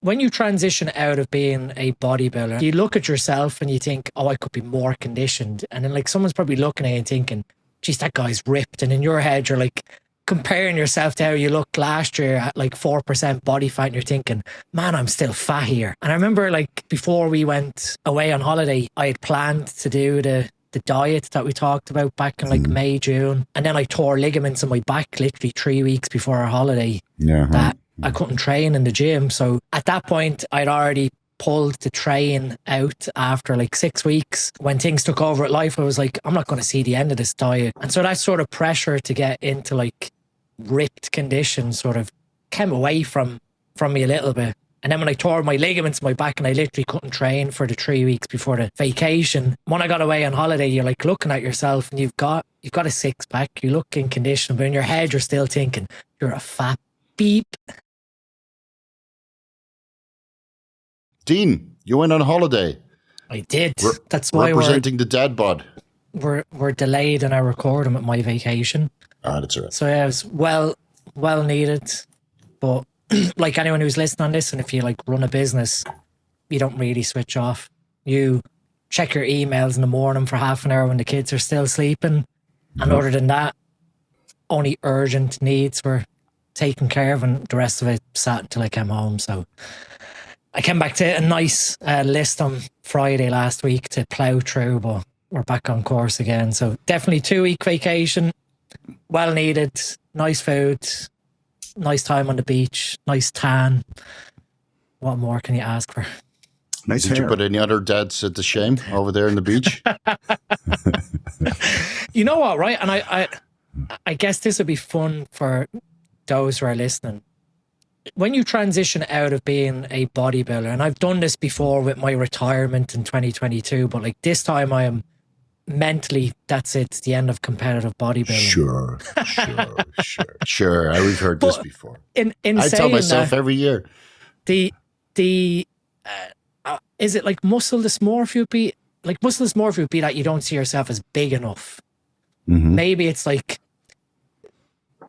when you transition out of being a bodybuilder, you look at yourself and you think, oh, I could be more conditioned. And then like someone's probably looking at you and thinking, geez, that guy's ripped. And in your head, you're like comparing yourself to how you looked last year at like 4% body fat. And you're thinking, man, I'm still fat here. And I remember like before we went away on holiday, I had planned to do the diet that we talked about back in like May, June. And then I tore ligaments in my back literally 3 weeks before our holiday. That I couldn't train in the gym. So at that point, I'd already pulled the train out after like 6 weeks. When things took over at life, I was like, I'm not going to see the end of this diet. And so that sort of pressure to get into like ripped condition sort of came away from me a little bit. And then when I tore my ligaments in my back and I literally couldn't train for the 3 weeks before the vacation, when I got away on holiday, you're like looking at yourself and you've got a six pack, you look in condition, but in your head, you're still thinking, you're a fat beep. Dean, you went on holiday. I did. That's why representing the dad bod. We're delayed in our recording with my vacation. Ah, that's all right. So yeah, it was well needed. But like anyone who's listening on this, and if you like run a business, you don't really switch off. You check your emails in the morning for half an hour when the kids are still sleeping. And other than that, only urgent needs were taken care of, and the rest of it sat until I came home. So I came back to a nice list on Friday last week to plow through, but we're back on course again. So definitely 2 week vacation, well needed, nice food, nice time on the beach, nice tan. What more can you ask for? Nice Did hair. you put any other dads to shame over there in the beach? You know what, right? And I guess this would be fun for those who are listening. When you transition out of being a bodybuilder, and I've done this before with my retirement in 2022, but like this time I am mentally, that's it, it's the end of competitive bodybuilding. Sure. We've heard this before. In I tell myself that, every year. Is it like muscle dysmorphia would be? Like muscle dysmorphia would be that you don't see yourself as big enough. Maybe it's like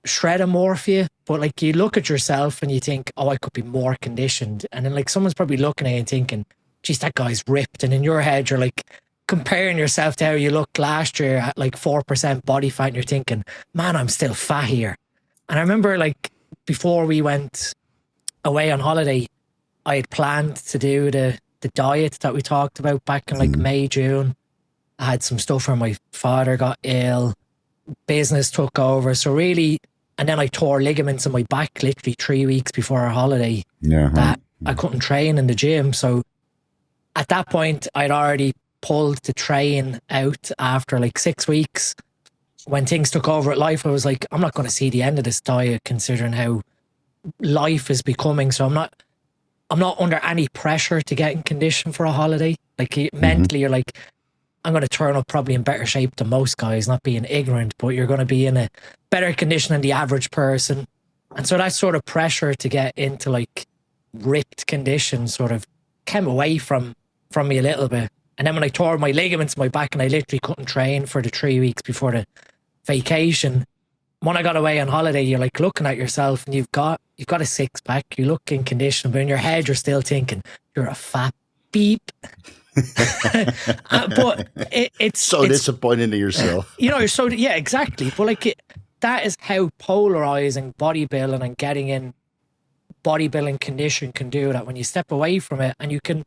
shredomorphia, but like you look at yourself and you think, oh, I could be more conditioned. And then like someone's probably looking at you and thinking, geez, that guy's ripped. And in your head, you're like comparing yourself to how you looked last year at like 4% body fat. And you're thinking, man, I'm still fat here. And I remember like before we went away on holiday, I had planned to do the diet that we talked about back in like May, June. I had some stuff where my father got ill, business took over. So really, and then I tore ligaments in my back literally 3 weeks before our holiday that I couldn't train in the gym. So at that point, I'd already pulled the train out after like 6 weeks. When things took over at life, I was like, I'm not going to see the end of this diet considering how life is becoming. So I'm not under any pressure to get in condition for a holiday. Like mentally, you're like, I'm going to turn up probably in better shape than most guys, not being ignorant, but you're going to be in a better condition than the average person. And so that sort of pressure to get into like ripped condition sort of came away from me a little bit. And then when I tore my ligaments in my back and I literally couldn't train for the 3 weeks before the vacation, when I got away on holiday, you're like looking at yourself and you've got a six pack, you look in condition, but in your head, you're still thinking, you're a fat beep. But it's disappointed in yourself. You know, yeah, exactly. But like that is how polarizing bodybuilding and getting in bodybuilding condition can do that. When you step away from it and you can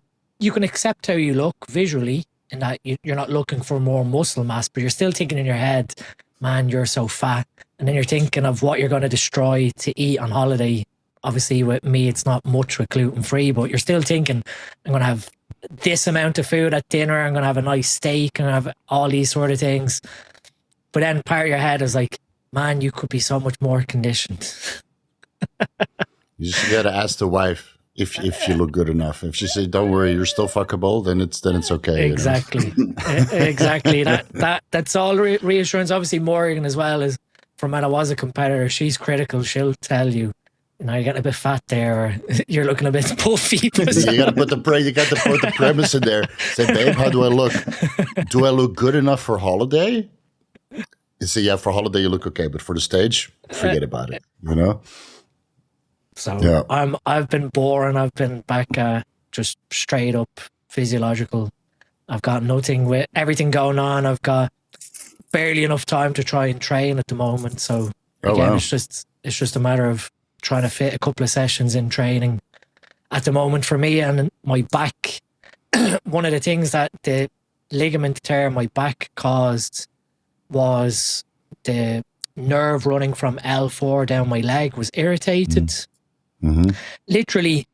accept how you look visually, and that you're not looking for more muscle mass, but you're still thinking in your head, man, you're so fat. And then you're thinking of what you're going to destroy to eat on holiday. Obviously with me, it's not much with gluten-free, but you're still thinking, I'm going to have this amount of food at dinner, I'm going to have a nice steak, and have all these sort of things. But then part of your head is like, man, you could be so much more conditioned. You just got to ask the wife if you look good enough. If she says, don't worry, you're still fuckable, then it's okay. Exactly. You know? Exactly. That's all reassurance. Obviously Morgan as well, is from when I was a competitor, she's critical. She'll tell you, you're getting a bit fat there, or you're looking a bit puffy. You got to put the premise in there. Say, babe, how do I look? Do I look good enough for holiday? You say, yeah, for holiday you look okay, but for the stage, forget about it. You know. So I've been boring. I've been back just straight up physiological. I've got nothing with everything going on. I've got barely enough time to try and train at the moment. So again, it's just a matter of trying to fit a couple of sessions in training at the moment for me. And my back, one of the things that the ligament tear in my back caused was the nerve running from L4 down my leg was irritated. Literally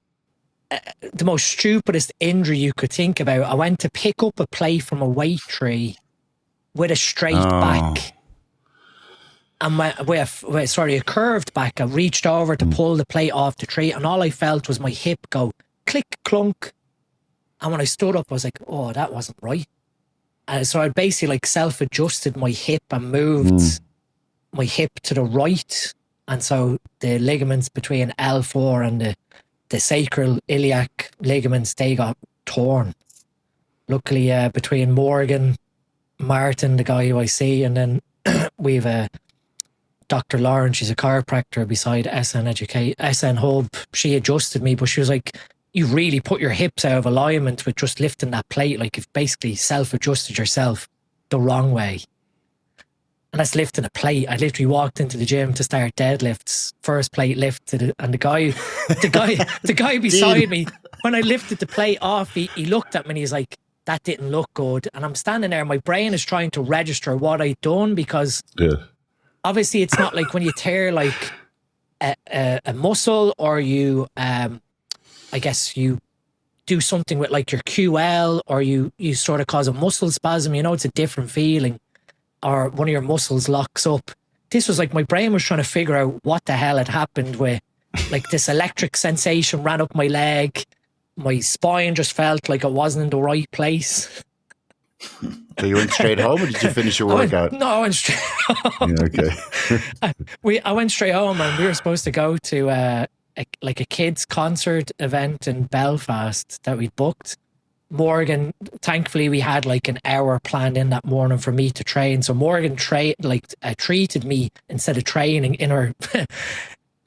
the most stupidest injury you could think about. I went to pick up a plate from a weight tree with a straight back and a curved back. I reached over to pull the plate off the tree and all I felt was my hip go click clunk, and when I stood up I was like, oh, that wasn't right. And so I basically like self-adjusted my hip and moved my hip to the right, and so the ligaments between L4 and the sacral iliac ligaments, they got torn. Luckily, between Morgan, Martin, the guy who I see, and then we've Dr. Lauren, she's a chiropractor beside SN Hub. She adjusted me, but she was like, you really put your hips out of alignment with just lifting that plate. Like, you've basically self-adjusted yourself the wrong way. And that's lifting a plate. I literally walked into the gym to start deadlifts. First plate lifted, and the guy beside me, when I lifted the plate off, he looked at me and he's like, that didn't look good. And I'm standing there, my brain is trying to register what I'd done, because obviously it's not like when you tear like a muscle, or you, I guess you do something with like your QL, or you sort of cause a muscle spasm, it's a different feeling. Or one of your muscles locks up. This was like my brain was trying to figure out what the hell had happened, with like this electric sensation ran up my leg. My spine just felt like it wasn't in the right place. So you went straight home, or did you finish your workout? I went straight home. Yeah, okay. I went straight home, and we were supposed to go to a kids concert event in Belfast that we'd booked. Morgan, thankfully we had like an hour planned in that morning for me to train. So Morgan treated me instead of training in her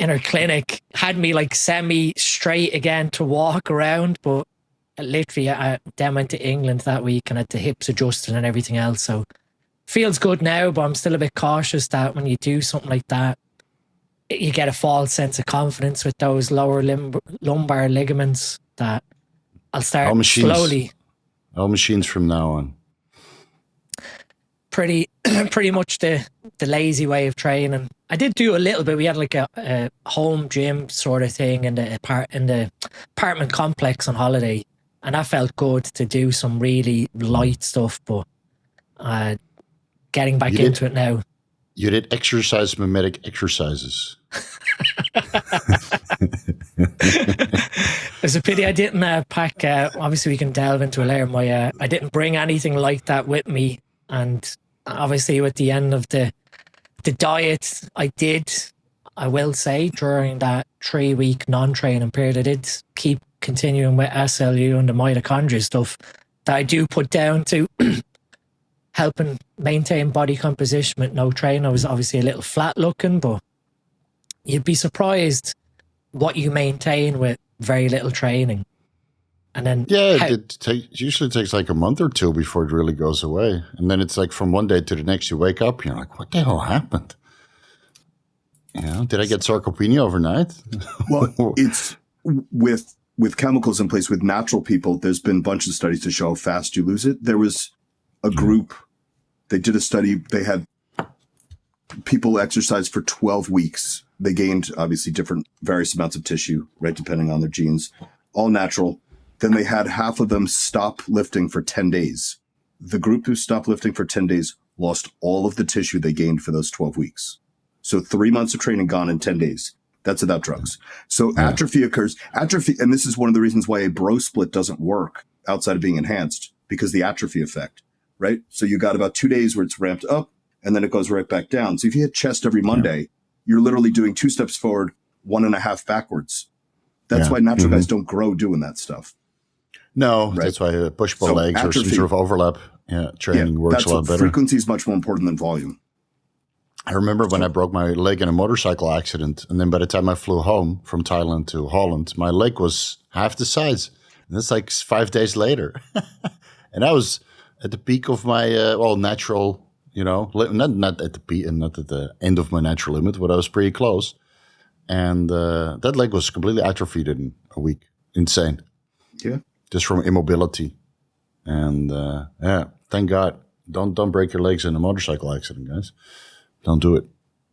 in her clinic, had me like semi straight again to walk around. But literally I then went to England that week and had the hips adjusted and everything else. So feels good now, but I'm still a bit cautious that when you do something like that, you get a false sense of confidence with those lower lumbar ligaments that I'll start slowly. All machines from now on. Pretty much the lazy way of training. I did do a little bit. We had like a home gym sort of thing in the apartment complex on holiday, and that felt good to do some really light stuff. But getting back into it now. You did exercise mimetic exercises. It's a pity I didn't pack. Obviously, we can delve into it later. I didn't bring anything like that with me, and obviously, with the end of the diet, I will say, during that 3-week non-training period, I did keep continuing with SLU and the mitochondria stuff that I do put down to helping maintain body composition with no training. I was obviously a little flat looking, but you'd be surprised what you maintain with very little training. And then it usually takes like a month or two before it really goes away. And then it's like from one day to the next, you wake up, you're like, what the hell happened? Did I get sarcopenia overnight? Well, it's with chemicals in place with natural people, there's been a bunch of studies to show how fast you lose it. There was a group, they did a study, they had people exercise for 12 weeks. They gained obviously various amounts of tissue, right, depending on their genes, all natural. Then they had half of them stop lifting for 10 days. The group who stopped lifting for 10 days lost all of the tissue they gained for those 12 weeks. So 3 months of training gone in 10 days. That's without drugs. So atrophy occurs. Atrophy, and this is one of the reasons why a bro split doesn't work outside of being enhanced, because the atrophy effect, right? So you got about 2 days where it's ramped up, and then it goes right back down. So if you hit chest every Monday, you're literally doing 2 steps forward, 1.5 backwards. That's why natural guys don't grow doing that stuff. No, right? That's why push-pull legs or some sort of overlap training works a lot better. Frequency is much more important than volume. I remember when I broke my leg in a motorcycle accident, and then by the time I flew home from Thailand to Holland, my leg was half the size. And that's like 5 days later. And I was at the peak of my, natural, not at the peak and not at the end of my natural limit, but I was pretty close. And that leg was completely atrophied in a week. Insane. Yeah. Just from immobility. And thank God. Don't break your legs in a motorcycle accident, guys. Don't do it.